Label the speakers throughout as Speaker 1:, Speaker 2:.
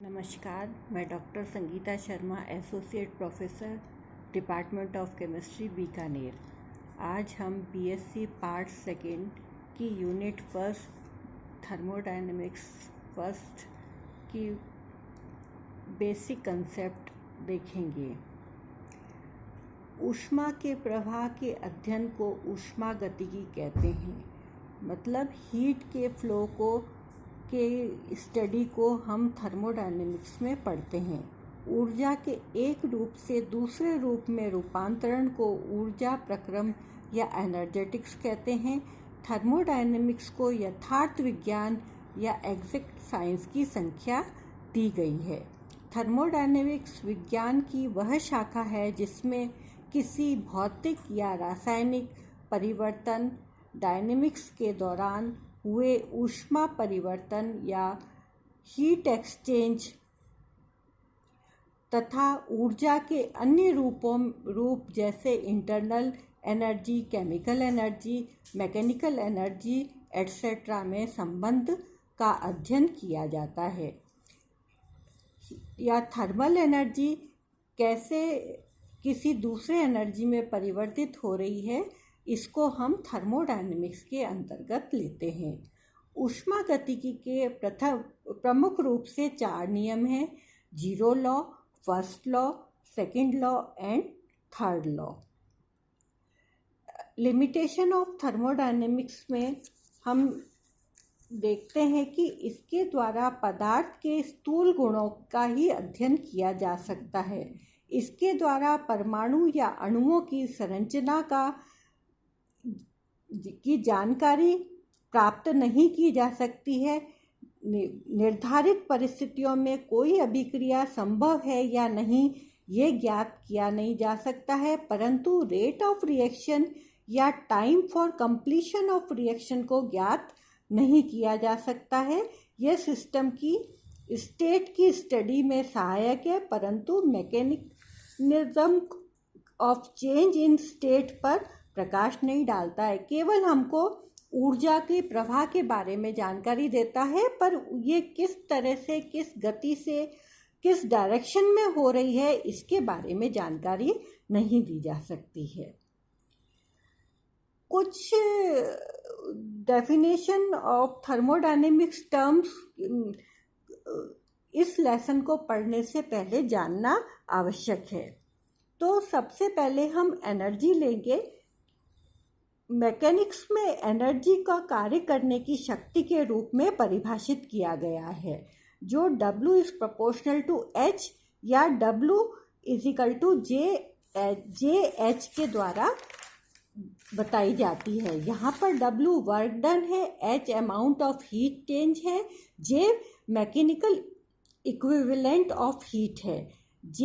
Speaker 1: नमस्कार, मैं doctor Sangeeta Sharma, associate professor, department of chemistry, Bikaner. आज हम बीएससी पार्ट सेकेंड की यूनिट फर्स्ट थर्मोडायनेमिक्स फर्स्ट की बेसिक कंसेप्ट देखेंगे। ऊष्मा के प्रवाह के अध्ययन को ऊष्मागतिकी कहते हैं। मतलब हीट के फ्लो के स्टडी को हम थर्मोडायनेमिक्स में पढ़ते हैं। ऊर्जा के एक रूप से दूसरे रूप में रूपांतरण को ऊर्जा प्रक्रम या एनर्जेटिक्स कहते हैं। थर्मोडायनेमिक्स को यथार्थ विज्ञान या एग्जैक्ट साइंस की संख्या दी गई है। थर्मोडायनेमिक्स विज्ञान की वह शाखा है जिसमें किसी भौतिक या रासायनिक परिवर्तन डायनेमिक्स के दौरान हुए ऊष्मा परिवर्तन या हीट एक्सचेंज तथा ऊर्जा के अन्य रूप जैसे internal energy, chemical energy, mechanical energy etcetera में संबंध का अध्ययन किया जाता है। या थर्मल एनर्जी कैसे किसी दूसरे एनर्जी में परिवर्तित हो रही है, इसको हम थर्मोडायनेमिक्स के अंतर्गत लेते हैं। ऊष्मागतिकी के प्रमुख रूप से 4 नियम हैं: zero law, first law, second law and third law. Limitation of thermodynamics में हम देखते हैं कि इसके द्वारा पदार्थ के स्थूल गुणों का ही अध्ययन किया जा सकता है। इसके द्वारा परमाणु या अणुओं की संरचना की जानकारी प्राप्त नहीं की जा सकती है। निर्धारित परिस्थितियों में कोई अभिक्रिया संभव है या नहीं, ये ज्ञात किया नहीं जा सकता है, परंतु रेट ऑफ रिएक्शन या time for completion of reaction को ज्ञात नहीं किया जा सकता है। यह सिस्टम की स्टेट की स्टडी में सहायक है, परंतु mechanism of change in state पर प्रकाश नहीं डालता है। केवल हमको ऊर्जा के प्रवाह के बारे में जानकारी देता है, पर ये किस तरह से, किस गति से, किस डायरेक्शन में हो रही है, इसके बारे में जानकारी नहीं दी जा सकती है। कुछ डेफिनेशन ऑफ थर्मोडायनेमिक्स टर्म्स इस लेसन को पढ़ने से पहले जानना आवश्यक है। तो सबसे पहले हम एनर्जी लेंगे। मैकेनिक्स में एनर्जी का कार्य करने की शक्ति के रूप में परिभाषित किया गया है, जो W is proportional to H या W is equal to JH के द्वारा बताई जाती है। यहाँ पर W वर्क डन है, H amount of heat change है, J mechanical equivalent of heat है। J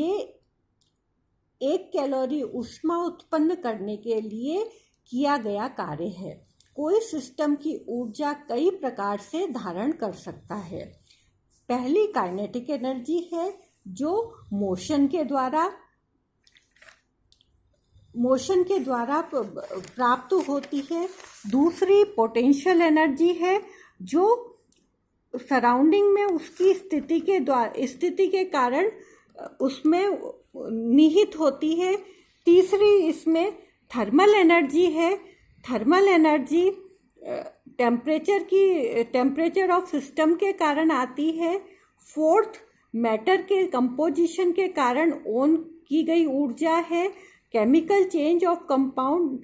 Speaker 1: 1 कैलोरी ऊष्मा उत्पन्न करने के लिए किया गया कार्य है। कोई सिस्टम की ऊर्जा कई प्रकार से धारण कर सकता है। पहली काइनेटिक एनर्जी है, जो मोशन के द्वारा प्राप्त होती है। दूसरी पोटेंशियल एनर्जी है, जो सराउंडिंग में उसकी स्थिति के कारण उसमें निहित होती है। तीसरी इसमें थर्मल एनर्जी है। Thermal energy temperature of system के कारण आती है। फोर्थ, मैटर के कंपोजिशन के कारण ओन की गई ऊर्जा है। केमिकल चेंज ऑफ कंपाउंड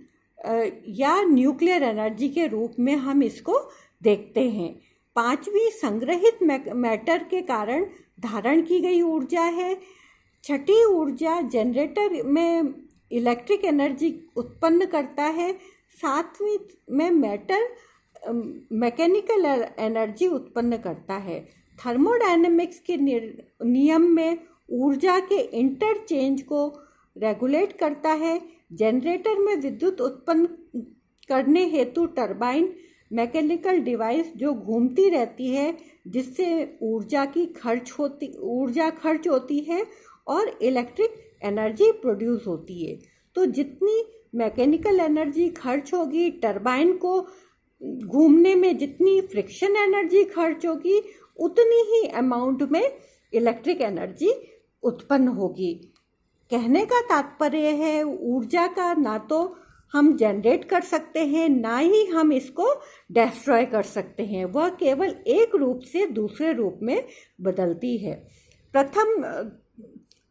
Speaker 1: या न्यूक्लियर एनर्जी के रूप में हम इसको देखते हैं। पांचवी, संग्रहित मैटर के कारण धारण की गई ऊर्जा है। छठी, ऊर्जा जनरेटर में इलेक्ट्रिक एनर्जी उत्पन्न करता है। सातवीं में मैटर मैकेनिकल एनर्जी उत्पन्न करता है। थर्मोडायनेमिक्स के नियम में ऊर्जा के इंटरचेंज को रेगुलेट करता है। जनरेटर में विद्युत उत्पन्न करने हेतु टरबाइन मैकेनिकल डिवाइस जो घूमती रहती है, जिससे ऊर्जा खर्च होती है और इलेक्ट्रिक एनर्जी प्रोड्यूस होती है। तो जितनी मैकेनिकल एनर्जी खर्च होगी, टरबाइन को घूमने में जितनी फ्रिक्शन एनर्जी खर्च होगी, उतनी ही अमाउंट में इलेक्ट्रिक एनर्जी उत्पन्न होगी। कहने का तात्पर्य है ऊर्जा का ना तो हम जनरेट कर सकते हैं, ना ही हम इसको डिस्ट्रॉय कर सकते हैं। वह केवल एक रूप से दूसरे रूप में बदलती है। प्रथम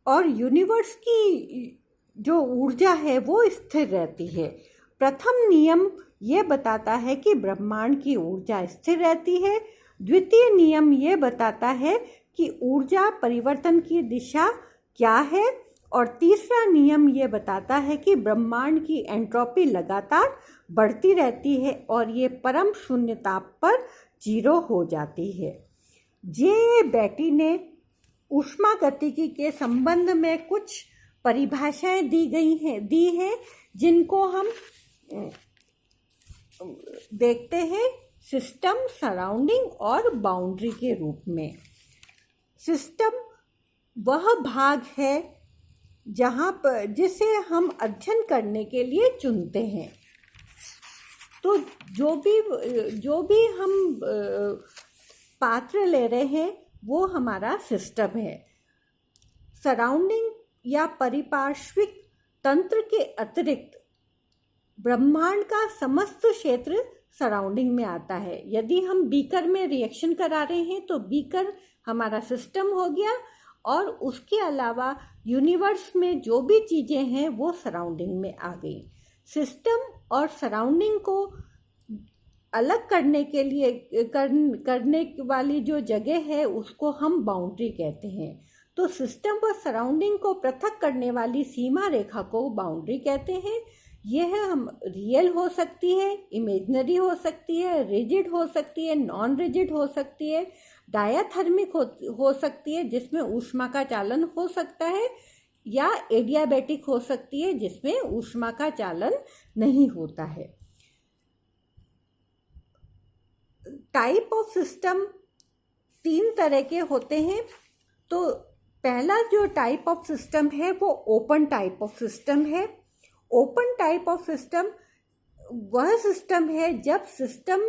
Speaker 1: और यूनिवर्स की जो ऊर्जा है वो स्थिर रहती है। प्रथम नियम ये बताता है कि ब्रह्मांड की ऊर्जा स्थिर रहती है। द्वितीय नियम ये बताता है कि ऊर्जा परिवर्तन की दिशा क्या है। और तीसरा नियम ये बताता है कि ब्रह्मांड की एंट्रोपी लगातार बढ़ती रहती है और ये परम शून्य ताप पर 0 हो जाती है। जे बेटी ने ऊष्मागतिकी के संबंध में कुछ परिभाषाएं दी हैं जिनको हम देखते हैं सिस्टम, सराउंडिंग और बाउंड्री के रूप में। सिस्टम वह भाग है जहाँ पर जिसे हम अध्ययन करने के लिए चुनते हैं। तो जो भी हम पात्र ले रहे हैं वो हमारा सिस्टम है। सराउंडिंग या परिपार्श्विक तंत्र के अतिरिक्त ब्रह्मांड का समस्त क्षेत्र सराउंडिंग में आता है। यदि हम बीकर में रिएक्शन करा रहे हैं तो बीकर हमारा सिस्टम हो गया, और उसके अलावा यूनिवर्स में जो भी चीज़ें हैं वो सराउंडिंग में आ गई। सिस्टम और सराउंडिंग को अलग करने के लिए करने वाली जो जगह है उसको हम बाउंड्री कहते हैं। तो सिस्टम व सराउंडिंग को पृथक करने वाली सीमा रेखा को बाउंड्री कहते हैं। यह हम रियल हो सकती है, इमेजिनरी हो सकती है, रिजिड हो सकती है, नॉन रिजिड हो सकती है, डायाथर्मिक हो सकती है जिसमें ऊष्मा का चालन हो सकता है, या एडियाबैटिक हो सकती है जिसमें ऊष्मा का चालन नहीं होता है। टाइप ऑफ सिस्टम 3 तरह के होते हैं। तो पहला जो टाइप ऑफ सिस्टम है वो ओपन टाइप ऑफ सिस्टम है। ओपन टाइप ऑफ सिस्टम वह सिस्टम है जब सिस्टम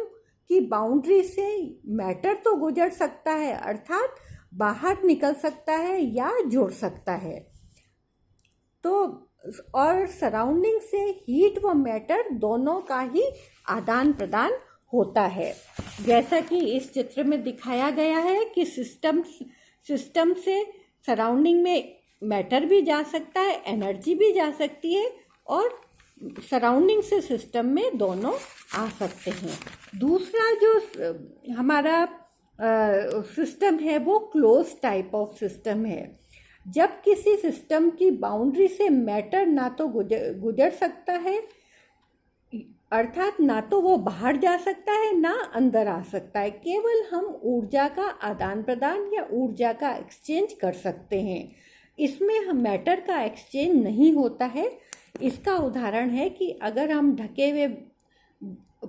Speaker 1: की बाउंड्री से मैटर तो गुजर सकता है, अर्थात बाहर निकल सकता है या जुड़ सकता है। तो और सराउंडिंग से हीट व मैटर दोनों का ही आदान प्रदान होता है। जैसा कि इस चित्र में दिखाया गया है कि सिस्टम से सराउंडिंग में मैटर भी जा सकता है, एनर्जी भी जा सकती है, और सराउंडिंग से सिस्टम में दोनों आ सकते हैं। दूसरा जो हमारा सिस्टम है वो क्लोज टाइप ऑफ सिस्टम है। जब किसी सिस्टम की बाउंड्री से मैटर ना तो गुजर सकता है, अर्थात ना तो वो बाहर जा सकता है ना अंदर आ सकता है, केवल हम ऊर्जा का आदान प्रदान या ऊर्जा का एक्सचेंज कर सकते हैं। इसमें हम मैटर का एक्सचेंज नहीं होता है। इसका उदाहरण है कि अगर हम ढके हुए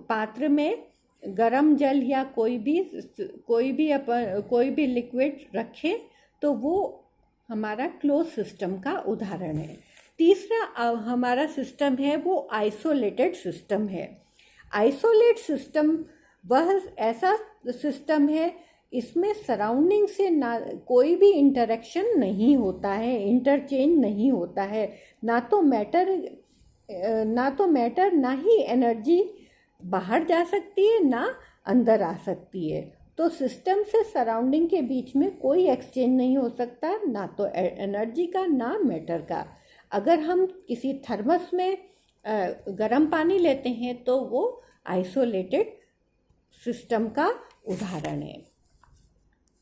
Speaker 1: पात्र में गर्म जल या कोई भी लिक्विड रखें तो वो हमारा क्लोज सिस्टम का उदाहरण है। तीसरा हमारा सिस्टम है वो आइसोलेटेड सिस्टम है। आइसोलेट सिस्टम वह ऐसा सिस्टम है इसमें सराउंडिंग से ना कोई भी इंटरेक्शन नहीं होता है, इंटरचेंज नहीं होता है, ना तो मैटर ना ही एनर्जी बाहर जा सकती है ना अंदर आ सकती है। तो सिस्टम से सराउंडिंग के बीच में कोई एक्सचेंज नहीं हो सकता, ना तो एनर्जी का ना मैटर का। अगर हम किसी थर्मस में गर्म पानी लेते हैं तो वो आइसोलेटेड सिस्टम का उदाहरण है।